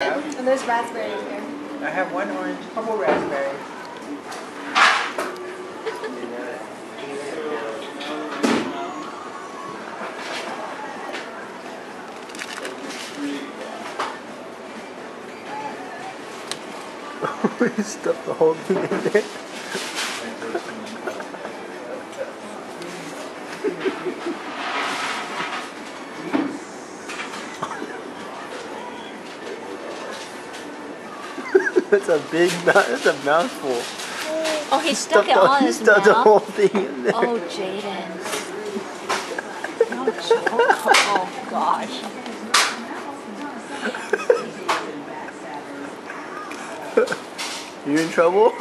And there's raspberries here. I have one orange, couple raspberries. We stuffed the whole thing in there. That's a big that's a mouthful. Oh, he stuck it on his mouth? He stuffed the whole thing in there. Oh, Jaden. No joke. Oh, gosh. You in trouble?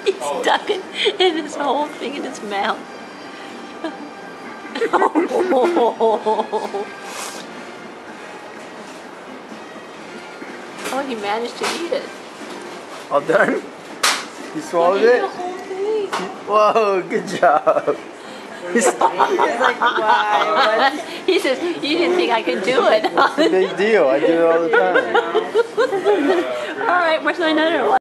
He stuck it in his whole thing in his mouth. Oh, he managed to eat it. All done? You swallowed He ate it? the whole thing. Whoa, good job. He's like, why? He says, you didn't think I could do it. It's a big deal. I do it all the time. All right, where's my another one?